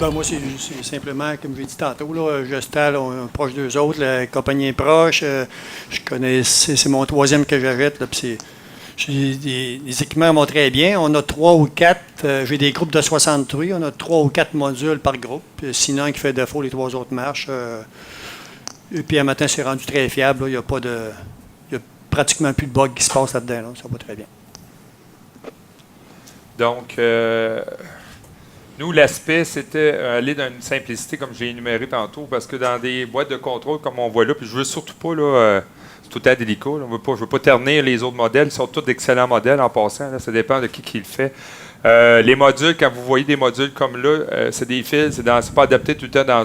Ben, moi, c'est simplement, comme j'ai dit tantôt, là, Gestal, on est proche d'eux autres, la compagnie est proche. Je connais, c'est mon troisième que j'achète. Là, puis j'ai des équipements vont très bien. On a 3 ou 4, j'ai des groupes de 60 truies, on a 3 ou 4 modules par groupe. Puis, sinon, qui fait défaut les 3 autres marches. Et puis, un matin, c'est rendu très fiable. Là, il n'y a pratiquement plus de bugs qui se passent là-dedans. Là, ça va très bien. Donc, nous, l'aspect, c'était aller dans une simplicité, comme j'ai énuméré tantôt, parce que dans des boîtes de contrôle, comme on voit là, puis je veux surtout pas, là, c'est tout à temps délicat, là, je veux pas ternir les autres modèles, ils sont tous d'excellents modèles en passant, là, ça dépend de qui le fait. Les modules, quand vous voyez des modules comme là, c'est des fils, c'est pas adapté tout le temps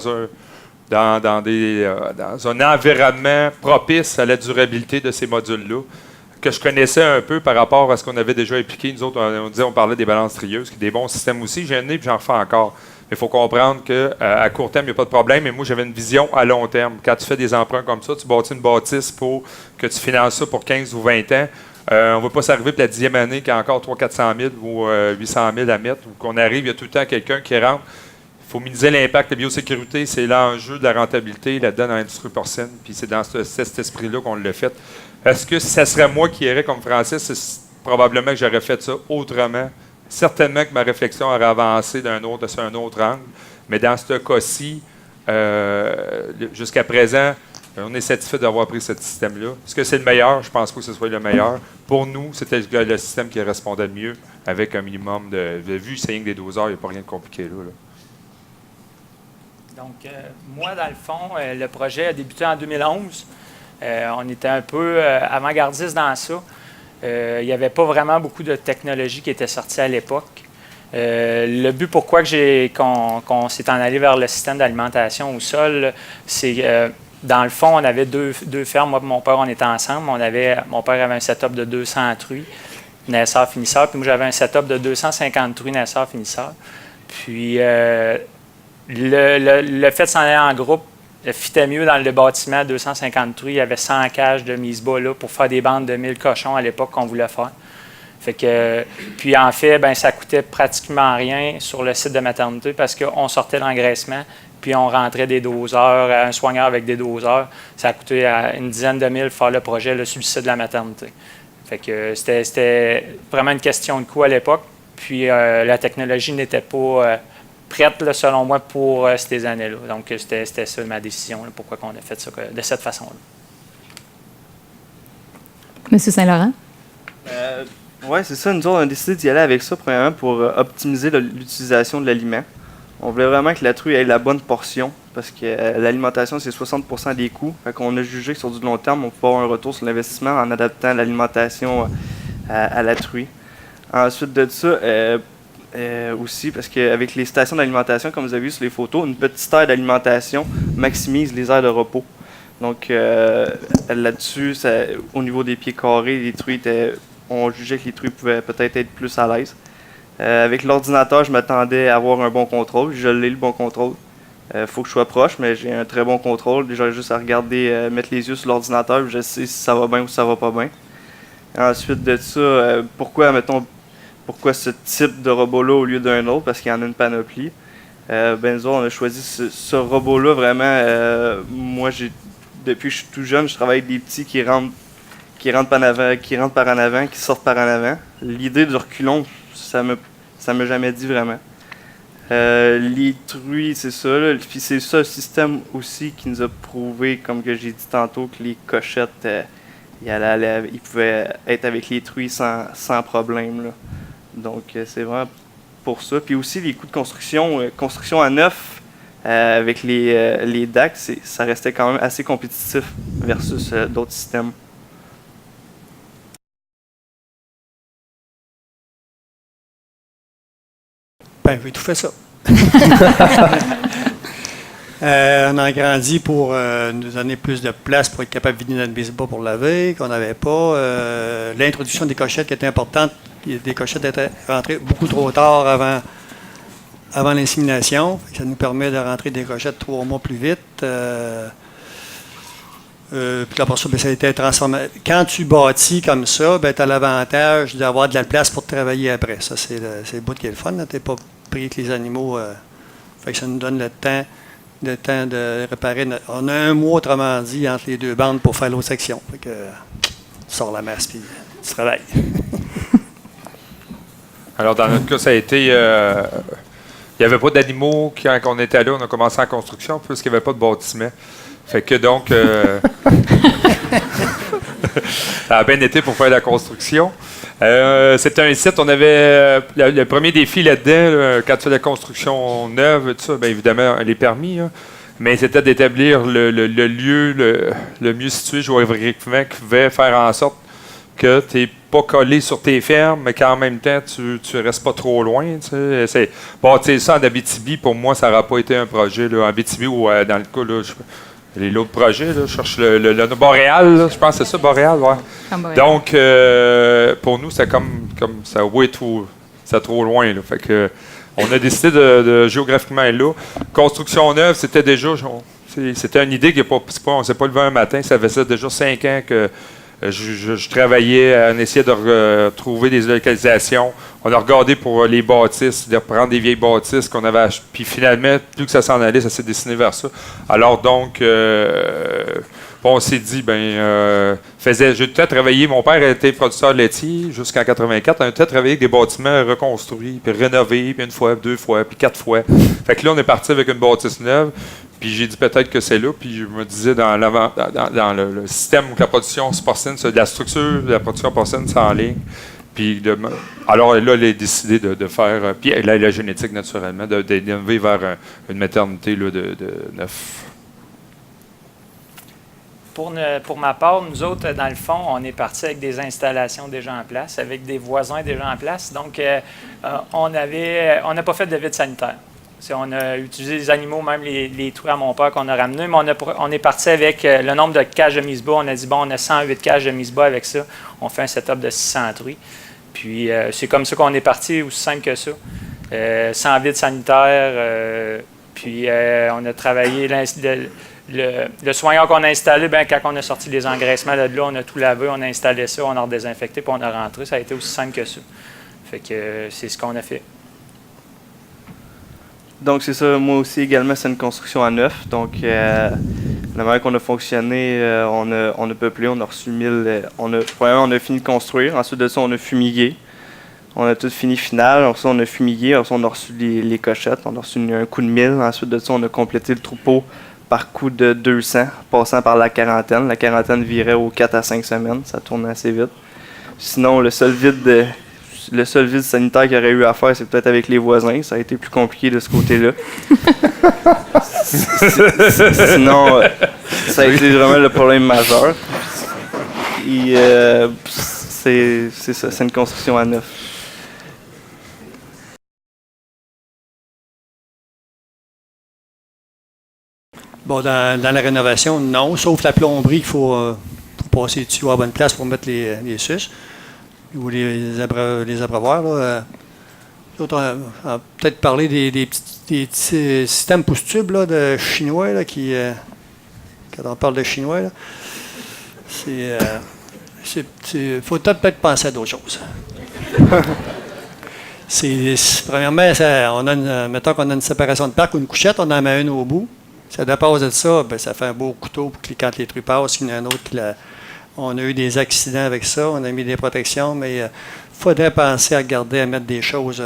dans un environnement propice à la durabilité de ces modules-là, que je connaissais un peu par rapport à ce qu'on avait déjà appliqué. Nous autres, on parlait des balances trieuses, qui sont des bons systèmes aussi. J'en ai et j'en refais encore. Mais il faut comprendre qu'à court terme, il n'y a pas de problème. Mais moi, j'avais une vision à long terme. Quand tu fais des emprunts comme ça, tu bâtis une bâtisse pour que tu finances ça pour 15 ou 20 ans. On ne va pas s'arriver pour la 10e année qu'il y a encore 300 000, 400 000 ou 800 000 à mettre, ou qu'on arrive, il y a tout le temps quelqu'un qui rentre. Il faut minimiser l'impact de la biosécurité. C'est l'enjeu de la rentabilité là-dedans dans l'industrie porcine. Puis c'est dans cet esprit-là qu'on l'a fait. Est-ce que si ça serait moi qui irais comme Francis, c'est probablement que j'aurais fait ça autrement. Certainement que ma réflexion aurait avancé sur un autre angle. Mais dans ce cas-ci, jusqu'à présent, on est satisfait d'avoir pris ce système-là. Est-ce que c'est le meilleur? Je pense pas que ce soit le meilleur. Pour nous, c'était le système qui répondait le mieux avec un minimum de vue. C'est rien que des doseurs, il n'y a pas rien de compliqué là. Donc, moi, dans le fond, le projet a débuté en 2011. On était un peu avant-gardiste dans ça. Il n'y avait pas vraiment beaucoup de technologie qui était sortie à l'époque. Le but pourquoi qu'on s'est en allé vers le système d'alimentation au sol, c'est dans le fond, on avait deux fermes. Moi et mon père, on était ensemble. Mon père avait un setup de 200 truies, naisseurs-finisseurs, puis moi, j'avais un setup de 250 truies, naisseurs-finisseurs. Puis, le fait de s'en aller en groupe fitait mieux dans le bâtiment 250 truies. Il y avait 100 cages de mise bas là, pour faire des bandes de 1000 cochons à l'époque qu'on voulait faire. Fait que, puis en fait, ça coûtait pratiquement rien sur le site de maternité parce qu'on sortait l'engraissement, puis on rentrait des doseurs, un soigneur avec des doseurs. Ça coûtait une dizaine de mille faire le projet là, sur le site de la maternité. Fait que c'était vraiment une question de coût à l'époque. Puis la technologie n'était pas prête, là, selon moi, pour ces années-là. Donc, c'était ça ma décision, là, pourquoi on a fait ça de cette façon-là. Monsieur Saint-Laurent? Oui, c'est ça. Nous autres, on a décidé d'y aller avec ça, premièrement, pour optimiser l'utilisation de l'aliment. On voulait vraiment que la truie ait la bonne portion, parce que l'alimentation, c'est 60% des coûts. Fait qu'on a jugé que sur du long terme, on peut avoir un retour sur l'investissement en adaptant l'alimentation à la truie. Ensuite de ça, aussi, parce qu'avec les stations d'alimentation, comme vous avez vu sur les photos, une petite aire d'alimentation maximise les aires de repos. Donc là-dessus, au niveau des pieds carrés, les truies on jugeait que les truies pouvaient peut-être être plus à l'aise. Avec l'ordinateur, je m'attendais à avoir un bon contrôle. Je l'ai, le bon contrôle. Faut que je sois proche, mais j'ai un très bon contrôle. Déjà, juste à regarder, mettre les yeux sur l'ordinateur, je sais si ça va bien ou si ça va pas bien. Ensuite de ça, pourquoi ce type de robot-là au lieu d'un autre? Parce qu'il y en a une panoplie. Nous, on a choisi ce robot-là vraiment. Moi, depuis que je suis tout jeune, je travaille avec des petits qui rentrent par en avant, qui sortent par en avant. L'idée du reculon, ça m'a jamais dit vraiment. Les truies, c'est ça. Là. Puis c'est ça le système aussi qui nous a prouvé, comme que j'ai dit tantôt, que les cochettes, ils pouvaient être avec les truies sans problème. Là. Donc, c'est vraiment pour ça. Puis aussi, les coûts de construction à neuf avec les DAC, ça restait quand même assez compétitif versus d'autres systèmes. Ben, j'ai tout fait ça. On a grandi pour nous donner plus de place pour être capable de vider notre bise-bas pour laver, qu'on n'avait pas. L'introduction des cochettes qui était importante. Des cochettes étaient rentrées beaucoup trop tard avant l'insémination. Ça nous permet de rentrer des cochettes 3 mois plus vite. Puis après ça, ça a été transformé. Quand tu bâtis comme ça, tu as l'avantage d'avoir de la place pour travailler après. Ça, c'est le bout qui est le fun. Tu n'es pas pris avec les animaux Fait que ça nous donne le temps de réparer. On a un mois, autrement dit, entre les deux bandes pour faire l'autre section. Fait que tu sors la masse puis tu travailles. Alors, dans notre cas, ça a été... il n'y avait pas d'animaux quand on était là. On a commencé en construction puisqu'il n'y avait pas de bâtiment. Fait que donc... ça a bien été pour faire la construction. C'était un site, on avait le premier défi là-dedans, quand tu fais la construction neuve, tout ça, bien évidemment, les permis, hein, mais c'était d'établir le lieu le mieux situé géographiquement qui pouvait faire en sorte que tu n'es pas collé sur tes fermes, mais qu'en même temps, tu ne restes pas trop loin. Bâtir ça en Abitibi, pour moi, ça n'aura pas été un projet. Là, en Abitibi ou dans le cas, là, l'autre projet, là, je cherche le Boréal, là, je pense que c'est ça, Boréal, ouais. Donc, pour nous, c'était comme ça, c'est trop loin. Là, fait que, on a décidé de géographiquement être là. Construction neuve, c'était déjà, c'était une idée on ne s'est pas levé un matin, ça faisait déjà 5 ans que je travaillais, on essayait de trouver des localisations. On a regardé pour les bâtisses, de prendre des vieilles bâtisses qu'on avait achetées. Puis finalement, plus que ça s'en allait, ça s'est dessiné vers ça. Alors donc, on s'est dit, j'ai tout le temps travaillé. Mon père était producteur laitier jusqu'en 84. On a tout le temps travaillé avec des bâtiments reconstruits, puis rénovés, puis 1 fois, 2 fois, puis 4 fois. Fait que là, on est parti avec une bâtisse neuve. Puis j'ai dit peut-être que c'est là. Puis je me disais dans le système où la production porcine, la structure de la production porcine, c'est en ligne. Puis alors là, elle a décidé de faire. Puis la génétique, naturellement, d'innover vers une maternité là, de 9. Pour ma part, nous autres, dans le fond, on est parti avec des installations déjà en place, avec des voisins déjà en place. Donc, on n'a pas fait de vide sanitaire. On a utilisé les animaux, même les trous à mon père qu'on a ramenés, mais on est parti avec le nombre de cages de mise-bas. On a dit, on a 108 cages de mise-bas avec ça. On fait un setup de 600 truies. Puis, c'est comme ça qu'on est parti, aussi simple que ça. Sans vide sanitaire. Puis, on a travaillé le soigneur qu'on a installé, quand on a sorti les engraissements de là, on a tout lavé, on a installé ça, on a redésinfecté, puis on a rentré. Ça a été aussi simple que ça. Fait que c'est ce qu'on a fait. Donc, c'est ça. Moi aussi, également, c'est une construction à neuf. Donc, la manière qu'on a fonctionné, on a peuplé, on a reçu 1000. Premièrement, on a fini de construire. Ensuite de ça, on a fumigué. On a tout fini final. Ensuite, on a fumigué. Ensuite, on a reçu les cochettes. On a reçu un coup de 1000. Ensuite de ça, on a complété le troupeau par coup de 200, passant par la quarantaine. La quarantaine virait aux 4 à 5 semaines. Ça tournait assez vite. Sinon, le seul vide sanitaire qu'il y aurait eu à faire, c'est peut-être avec les voisins. Ça a été plus compliqué de ce côté-là. Sinon, ça a été vraiment le problème majeur. Et c'est ça, c'est une construction à neuf. Bon, dans la rénovation, non, sauf la plomberie qu'il faut passer les tuyaux à bonne place pour mettre les suces ou les abreuvoirs. Là. On a peut-être parlé des petits systèmes pousse-tubes là, de chinois, là, quand on parle de chinois, là, faut peut-être penser à d'autres choses. Premièrement, mettons qu'on a une séparation de parc ou une couchette, on en met une au bout. Ça dépasse de ça, ça fait un beau couteau pour que quand les truies passent, il y en a un autre on a eu des accidents avec ça, on a mis des protections, mais il faudrait penser à mettre des choses.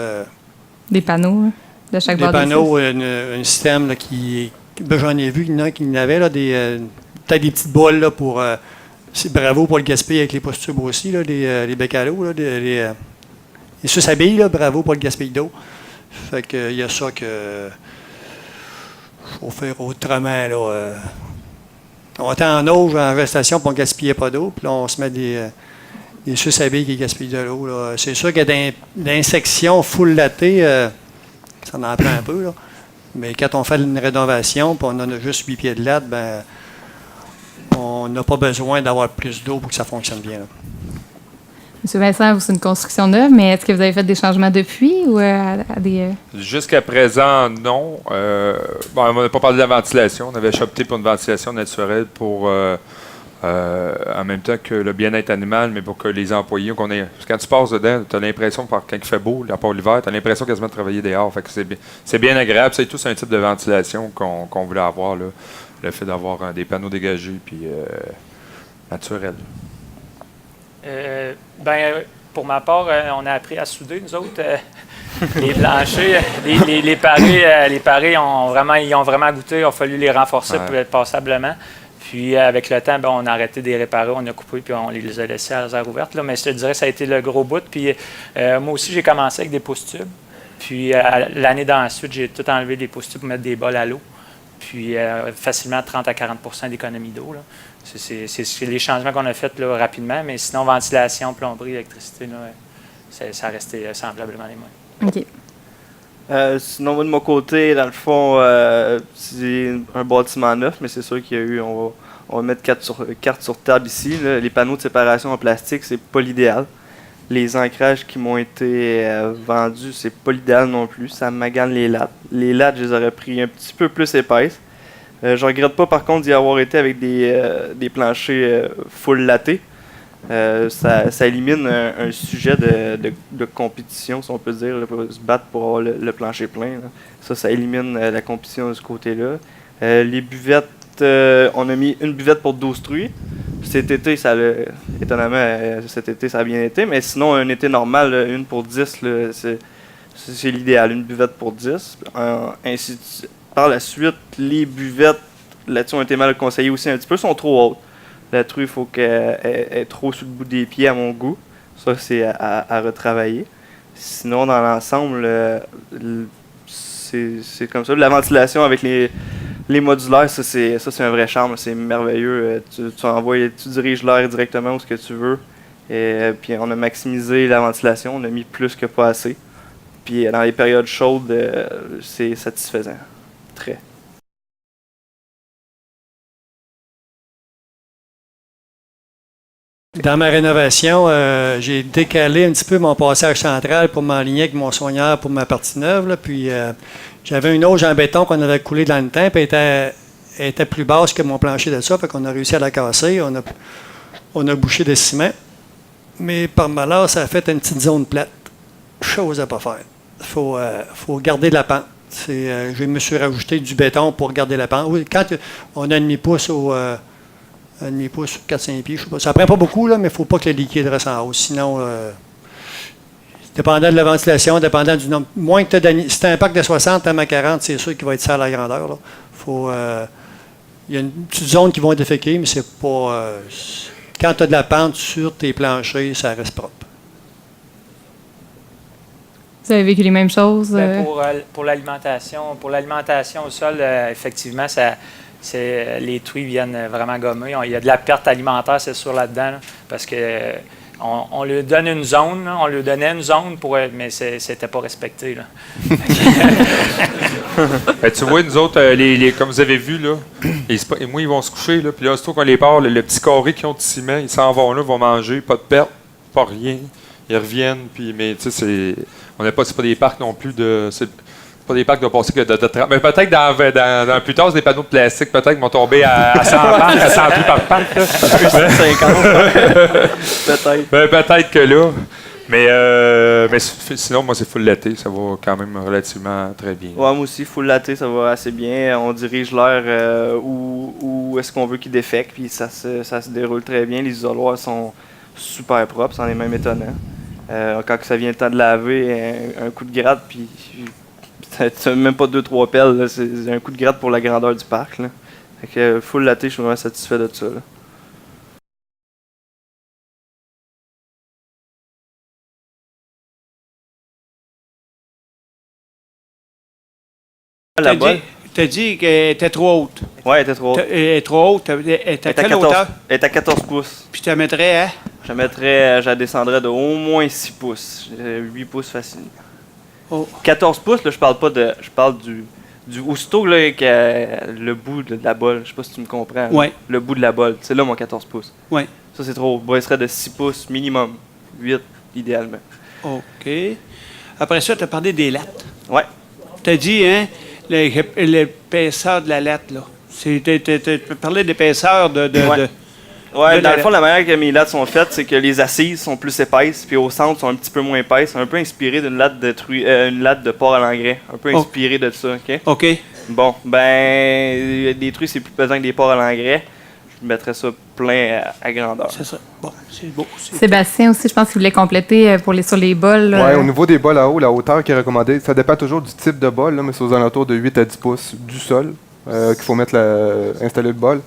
Des panneaux de chaque bord. Des panneaux, un système là, j'en ai vu, il y en a qui avaient là, peut-être des petites boules là, pour. C'est bravo pour le gaspiller avec les pousse-tubes aussi, là, les becs à l'eau, les suces-abilles, là, bravo pour le gaspillage d'eau. Fait que il y a ça que. Faut faire autrement. Là, on était en auge, en gestation, puis on ne gaspillait pas d'eau. Puis là, on se met des suces-abilles qui gaspillent de l'eau. Là. C'est sûr que dans une section full latée, ça en prend un peu. Là. Mais quand on fait une rénovation, puis on en a juste 8 pieds de latte, on n'a pas besoin d'avoir plus d'eau pour que ça fonctionne bien. Là. M. Vincent, c'est une construction neuve, mais est-ce que vous avez fait des changements depuis ou à des... Jusqu'à présent, non. On n'a pas parlé de la ventilation. On avait opté pour une ventilation naturelle pour en même temps que le bien-être animal, mais pour que les employés, parce que quand tu passes dedans, tu as l'impression, quand il fait beau, à part l'hiver, tu as l'impression quasiment de travailler dehors. Fait que c'est bien agréable. C'est tout un type de ventilation qu'on voulait avoir, là. Le fait d'avoir des panneaux dégagés puis naturels. Pour ma part, on a appris à souder, nous autres. Les planchers, les parés ils ont vraiment goûté. Il a fallu les renforcer passablement. Puis, avec le temps, on a arrêté de les réparer, on a coupé, puis on les a laissés à l'air ouverte. Là. Mais je te dirais, ça a été le gros bout. Puis, moi aussi, j'ai commencé avec des pouces-tubes. Puis, l'année d'ensuite, j'ai tout enlevé des pouces-tubes pour mettre des bols à l'eau. Puis, facilement 30 à 40 % d'économie d'eau. Là. C'est les changements qu'on a faits là, rapidement. Mais sinon, ventilation, plomberie, électricité, là, ça restait semblablement les mêmes. OK. Sinon, moi, de mon côté, dans le fond, c'est un bâtiment neuf, mais c'est sûr qu'il y a eu, on va mettre carte sur table ici. Là. Les panneaux de séparation en plastique, c'est pas l'idéal. Les ancrages qui m'ont été vendus, c'est pas l'idéal non plus. Ça magane les lattes. Les lattes, je les aurais pris un petit peu plus épaisses. Je regrette pas, par contre, d'y avoir été avec des planchers full lattés. Ça élimine un sujet de compétition, si on peut dire, là, pour se battre pour avoir le plancher plein. Là. Ça élimine la compétition de ce côté-là. Les buvettes, on a mis une buvette pour 12 truies. Cet été, étonnamment, cet été, ça a bien été. Mais sinon, un été normal, une pour 10, là, c'est l'idéal. Une buvette pour 10. Par la suite, les buvettes, là-dessus, ont été mal conseillées aussi un petit peu, sont trop hautes. La truie, il faut qu'elle est trop sur le bout des pieds à mon goût. Ça, c'est à retravailler. Sinon, dans l'ensemble, c'est comme ça. La ventilation avec les modulaires, ça c'est un vrai charme. C'est merveilleux. Tu diriges l'air directement où ce que tu veux. Et puis, on a maximisé la ventilation. On a mis plus que pas assez. Puis, dans les périodes chaudes, c'est satisfaisant. Très. Dans ma rénovation, j'ai décalé un petit peu mon passage central pour m'aligner avec mon soigneur pour ma partie neuve. Là. Puis j'avais une auge en béton qu'on avait coulée dans le temps, puis elle était plus basse que mon plancher de ça, fait qu'on a réussi à la casser. On a bouché de ciment. Mais par malheur, ça a fait une petite zone plate. Chose à ne pas faire. Il faut garder la pente. Je me suis rajouté du béton pour garder la pente. Oui, quand on a un demi-pouce un demi-pouce sur 4-5 pieds, je sais pas. Ça ne prend pas beaucoup, là, mais il ne faut pas que le liquide reste en haut. Sinon, dépendant de la ventilation, dépendant du nombre. Moins que tu as si tu as un pack de 60, tu as ma 40, c'est sûr qu'il va être ça à la grandeur. Là. Il y a une petite zone qui va être déféquée, mais c'est pas. Quand tu as de la pente sur tes planchers, ça reste propre. Vous avez vécu les mêmes choses? Pour l'alimentation au sol, effectivement, les truies viennent vraiment gommer. Il y a de la perte alimentaire, c'est sûr, là-dedans, là, parce que on lui donne une zone, là, on lui donnait une zone, mais c'était pas respecté. Là. Tu vois, nous autres, comme vous avez vu, là, moi, ils vont se coucher, là, puis là, aussitôt qu'on les part, le petit carré qu'ils ont de ciment, ils s'en vont là, vont manger, pas de perte, pas rien. Ils reviennent, puis, mais tu sais, c'est pas des parcs non plus c'est pas des parcs de passer que de 30. Mais peut-être dans plus tard, c'est des panneaux de plastique, peut-être qu'ils vont tomber à 100 parcs, à 100 prix par parc. 50. Peut-être. Peut-être que là. Mais sinon, moi, c'est full laté. Ça va quand même relativement très bien. Ouais, moi aussi, full laté, ça va assez bien. On dirige l'air où est-ce qu'on veut qu'il défecte, puis ça se déroule très bien. Les isoloirs sont super propres, c'en est même étonnant. Quand ça vient le temps de laver, un coup de gratte, puis tu même pas 2-3 pelles, là, c'est un coup de gratte pour la grandeur du parc. Là. Fait que full laté, je suis vraiment satisfait de ça. Là. Tu as dit qu'elle était trop haute. Oui, elle était trop haute. Elle est trop haute. Elle était à quelle hauteur? Elle est à 14 pouces. Puis tu la mettrais à? Je la descendrais de au moins 6 pouces. 8 pouces facile. Oh. 14 pouces, là, je parle du aussitôt là, que le bout de la bolle. Je sais pas si tu me comprends. Ouais. Le bout de la bolle. C'est là mon 14 pouces. Oui. Ça, c'est trop haut. Il serait de 6 pouces minimum. 8 idéalement. OK. Après ça, tu as parlé des lattes. Ouais. Tu as dit, hein, l'épaisseur de la latte, là. Tu parlais d'épaisseur de... Ouais. Ouais, dans le fond, la manière que mes lattes sont faites, c'est que les assises sont plus épaisses, puis au centre sont un petit peu moins épaisses. Un peu inspiré d'une latte une latte de porc à l'engrais. Un peu inspiré de ça, OK? OK. Bon, des truies, c'est plus pesant que des porcs à l'engrais. Je mettrais ça plein à grandeur. C'est ça. Bon, c'est beau. Sébastien aussi, je pense qu'il voulait compléter sur les bols. Oui, au niveau des bols à eau, la hauteur qui est recommandée, ça dépend toujours du type de bol, là, mais c'est aux alentours de 8 à 10 pouces du sol qu'il faut installer le bol.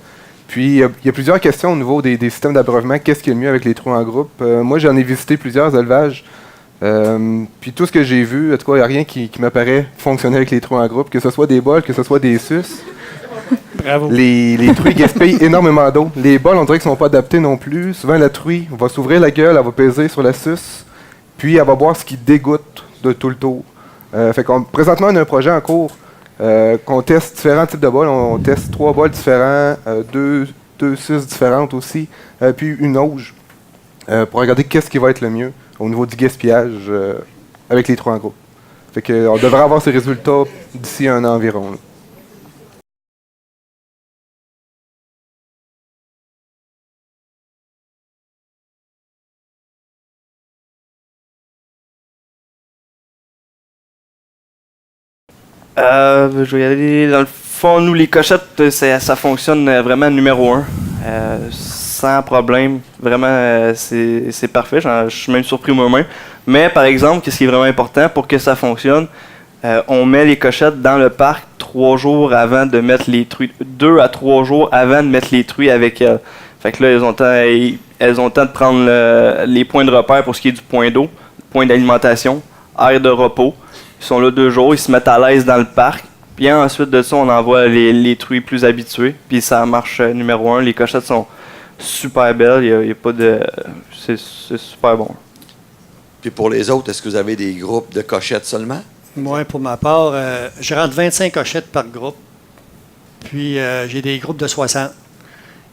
Puis, il y a plusieurs questions au niveau des systèmes d'abreuvement. Qu'est-ce qui est le mieux avec les trous en groupe? Moi, j'en ai visité plusieurs élevages. Puis, tout ce que j'ai vu, en tout cas, il n'y a rien qui m'apparaît fonctionner avec les trous en groupe, que ce soit des bols, que ce soit des suces. Bravo. Les truies gaspillent énormément d'eau. Les bols, on dirait qu'ils ne sont pas adaptés non plus. Souvent, la truie va s'ouvrir la gueule, elle va peser sur la suce, puis elle va boire ce qui dégoûte de tout le tour. Présentement, on a un projet en cours qu'on teste différents types de bols. On teste 3 bols différents, deux suces différentes aussi, puis une auge, pour regarder qu'est-ce qui va être le mieux au niveau du gaspillage avec les trous en groupe. On devrait avoir ces résultats d'ici un an environ. Là. Je vais y aller. Dans le fond, nous, les cochettes, ça fonctionne vraiment numéro 1. Sans problème. Vraiment, c'est parfait. Je suis même surpris moi-même. Mais, par exemple, ce qui est vraiment important pour que ça fonctionne, on met les cochettes dans le parc 3 jours avant de mettre les truies. 2 à 3 jours avant de mettre les truies avec elles. Fait que là, elles ont le temps de prendre les points de repère pour ce qui est du point d'eau, point d'alimentation, aire de repos. Ils sont là 2 jours, ils se mettent à l'aise dans le parc. Puis ensuite de ça, on envoie les truies plus habituées. Puis ça marche numéro 1. Les cochettes sont super belles. Il y a pas de... C'est super bon. Puis pour les autres, est-ce que vous avez des groupes de cochettes seulement? Moi, pour ma part, je rentre 25 cochettes par groupe. Puis j'ai des groupes de 60.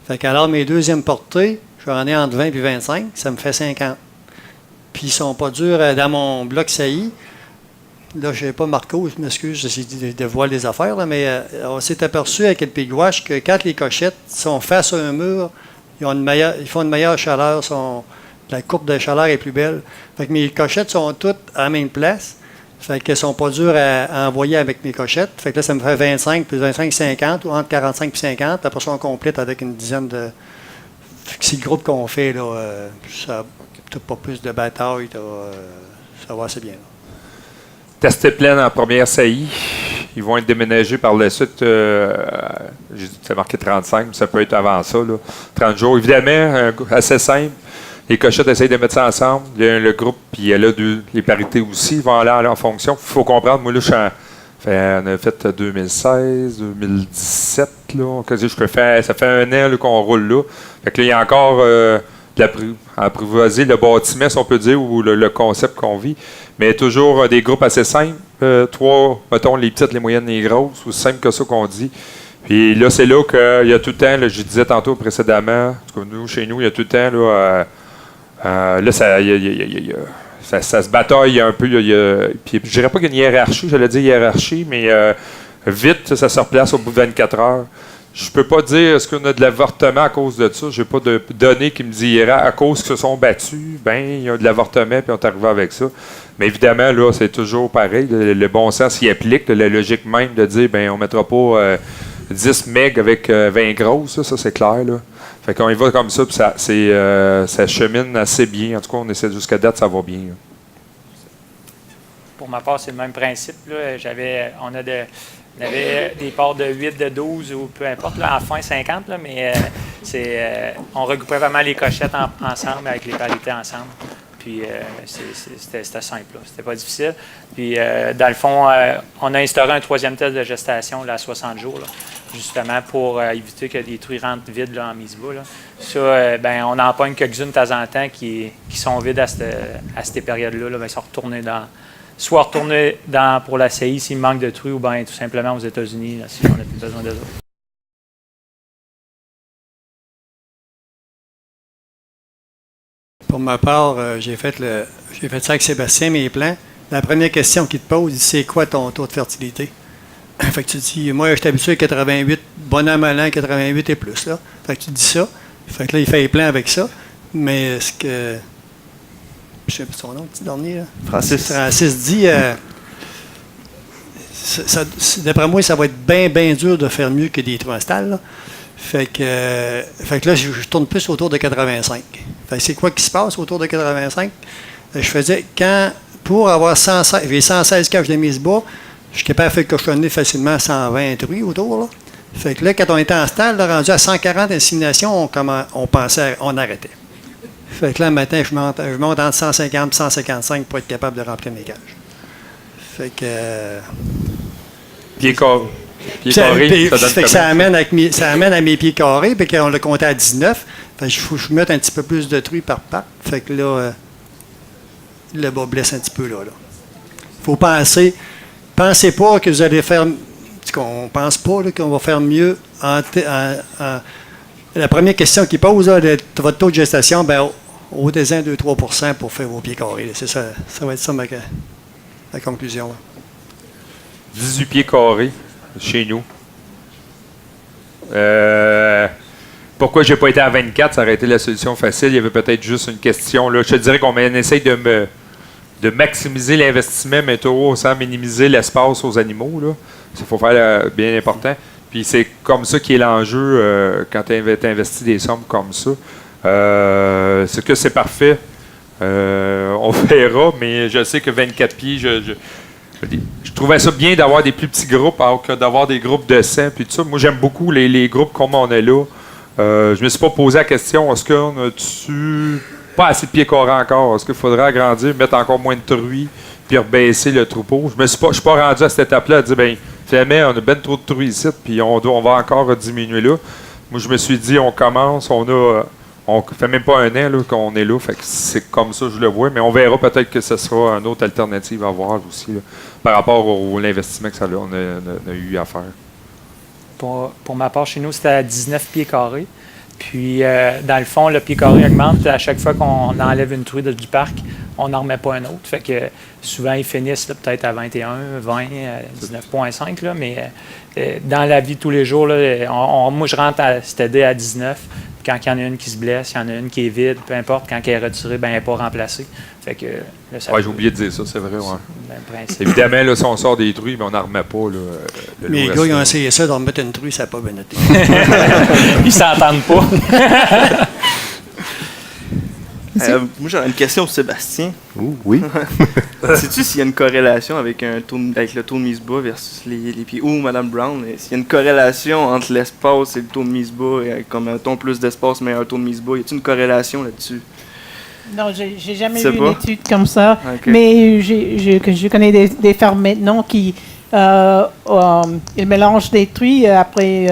Fait qu'alors, mes deuxièmes portées, j'en ai entre 20 et 25. Ça me fait 50. Puis ils sont pas durs dans mon bloc saillie. Là, je n'ai pas Marco, je m'excuse, j'essaie de dévoiler les affaires, là, mais on s'est aperçu avec le pigouache que quand les cochettes sont face à un mur, ils font une meilleure chaleur, la courbe de chaleur est plus belle. Fait que mes cochettes sont toutes à la même place, fait qu'elles ne sont pas dures à envoyer avec mes cochettes. Fait que là, ça me fait 25 plus 25, 50, ou entre 45 et 50. Après ça, on complète avec une dizaine de... C'est le groupe qu'on fait, là, ça n'a pas plus de bataille, ça va assez bien. Là. Testé plein en première saillie. Ils vont être déménagés par la suite. J'ai dit que c'est marqué 35, mais ça peut être avant ça. Là. 30 jours. Évidemment, assez simple. Les cochettes essayent de mettre ça ensemble. Il y a le groupe, puis il y a là les parités aussi. Ils vont aller en fonction. Il faut comprendre, moi, là, on a fait 2016, 2017. Là. Ça fait 1 an là, qu'on roule là. Fait que là, il y a encore apprivoiser le bâtiment, si on peut dire, ou le concept qu'on vit. Mais toujours des groupes assez simples. 3, mettons, les petites, les moyennes, les grosses, aussi simple que ça qu'on dit. Puis là, c'est là qu'il y a tout le temps, là, je disais tantôt précédemment, chez nous, il y a tout le temps, là, ça se bataille un peu. Puis je dirais pas qu'il y a une hiérarchie, j'allais dire hiérarchie, mais vite, ça se replace au bout de 24 heures. Je peux pas dire est-ce qu'on a de l'avortement à cause de ça. J'ai pas de données qui me diraient à cause qu'ils se sont battus, il y a de l'avortement puis on est arrivé avec ça. Mais évidemment, là, c'est toujours pareil. Le bon sens s'y applique. La logique même de dire on mettra pas 10 meg avec 20 grosses, ça c'est clair. Là. Fait qu'on y va comme ça, puis ça chemine assez bien. En tout cas, on essaie jusqu'à date, ça va bien. Là. Pour ma part, c'est le même principe. Là. On avait des parts de 8, de 12 ou peu importe, là, en fin 50, là, mais on regroupait vraiment les cochettes ensemble avec les parités ensemble. Puis c'était simple, là. C'était pas difficile. Puis dans le fond, on a instauré un 3e test de gestation là, à 60 jours, là, justement pour éviter que les truies rentrent vides là, en mise bas. Là. Ça, on en pogne quelques-unes de temps en temps qui sont vides à cette période-là. Là, ils sont retournés soit retourner pour la CI s'il manque de truies ou bien tout simplement aux États-Unis là, si on n'a plus besoin d'eux autres. Pour ma part, j'ai fait ça avec Sébastien, mes plans. La première question qu'il te pose, c'est quoi ton taux de fertilité? Fait que tu dis, moi, je suis habitué à 88, bon an, mal an, 88 et plus. Là. Fait que tu dis ça. Fait que là, il fait les plans avec ça. Mais ce que. Je sais pas son nom, le petit dernier. Là. Francis dit. D'après moi, ça va être bien dur de faire mieux que des trous en stal. Là. Fait que là, je tourne plus autour de 85. Fait que c'est quoi qui se passe autour de 85? Je faisais pour avoir 116 cages de mise bas, je suis capable de faire cochonner facilement 120 truies autour. Là. Fait que là, quand on était en stade, là, rendu à 140 inséminations, on arrêtait. Fait que là, maintenant, je monte entre 150 et 155 pour être capable de remplir mes cages. Fait que. Pieds carrés. Ça amène à mes pieds carrés, puis qu'on l'a compté à 19. Fait que il faut que je mette un petit peu plus de truies par patte. Fait que là, le bas blesse un petit peu là. Il faut penser. Pensez pas que vous allez faire. On pense pas là, qu'on va faire mieux la première question qu'il pose, là, votre taux de gestation, au dessin 2-3 % pour faire vos pieds carrés. Là. C'est ça, ça va être ça ma conclusion. Là. 18 pieds carrés chez nous. Pourquoi j'ai pas été à 24? Ça aurait été la solution facile. Il y avait peut-être juste une question. Là. Je te dirais qu'on essaye de maximiser l'investissement, mais sans minimiser l'espace aux animaux. Il faut faire bien important. Puis c'est comme ça qui est l'enjeu quand tu investis des sommes comme ça. C'est que c'est parfait. On verra, mais je sais que 24 pieds, je trouvais ça bien d'avoir des plus petits groupes alors que d'avoir des groupes de 100 puis tout ça. Moi, j'aime beaucoup les groupes comme on est là. Je me suis pas posé la question, est-ce qu'on a-tu pas assez de pieds carrés encore? Est-ce qu'il faudrait agrandir, mettre encore moins de truies, puis rebaisser le troupeau? Je suis pas rendu à cette étape-là à dire, finalement, on a bien trop de truies ici, puis on va encore diminuer là. Moi, je me suis dit, on commence, on fait même pas un an là, qu'on est là, fait que c'est comme ça que je le vois, mais on verra peut-être que ce sera une autre alternative à voir aussi, là, par rapport à l'investissement que on a eu à faire. Pour ma part, chez nous, c'était à 19 pieds carrés. Puis, dans le fond, le pied carré augmente. À chaque fois qu'on enlève une truie du parc, on n'en remet pas un autre. Fait que souvent, ils finissent là, peut-être à 21, 20, 19,5. Là, mais dans la vie de tous les jours, là, moi, je rentre à cet à 19. Quand il y en a une qui se blesse, il y en a une qui est vide, peu importe, quand elle est retirée, elle n'est pas remplacée. Fait que, j'ai oublié de dire ça, c'est vrai. Ouais. Évidemment, là, si on sort des truies, mais on n'en remet pas. Là, mais les gars, ils ont essayé ça, d'en remettre une truie, ça n'a pas bien été. Ils s'entendent pas. Moi, j'aurais une question pour Sébastien. Oui. Sais-tu s'il y a une corrélation avec le taux de mise bas versus les pieds? Ou Mme Brown, s'il y a une corrélation entre l'espace et le taux de mise bas, comme un ton plus d'espace, mais un taux de mise bas, y a-t-il une corrélation là-dessus? Non, j'ai jamais vu une étude comme ça. Okay. Mais je connais des fermes maintenant qui ils mélangent des truies après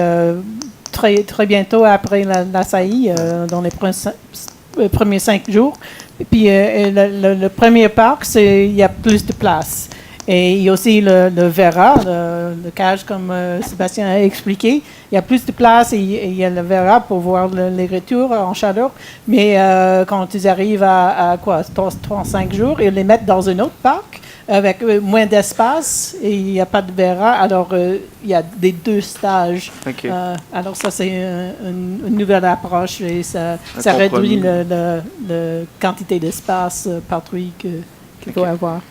très, très bientôt après la saillie, dans les premiers 5 jours. Et puis le premier parc, il y a plus de place. Et il y a aussi le verra, le cage, comme Sébastien a expliqué. Il y a plus de place et il y a le verra pour voir les retours en chaleur. Mais quand ils arrivent à 3-5 jours, ils les mettent dans un autre parc avec moins d'espace et il n'y a pas de verra. Alors, il y a des 2 stages. Okay. Alors, ça, c'est une nouvelle approche et ça réduit la quantité d'espace par truie qu'il faut avoir.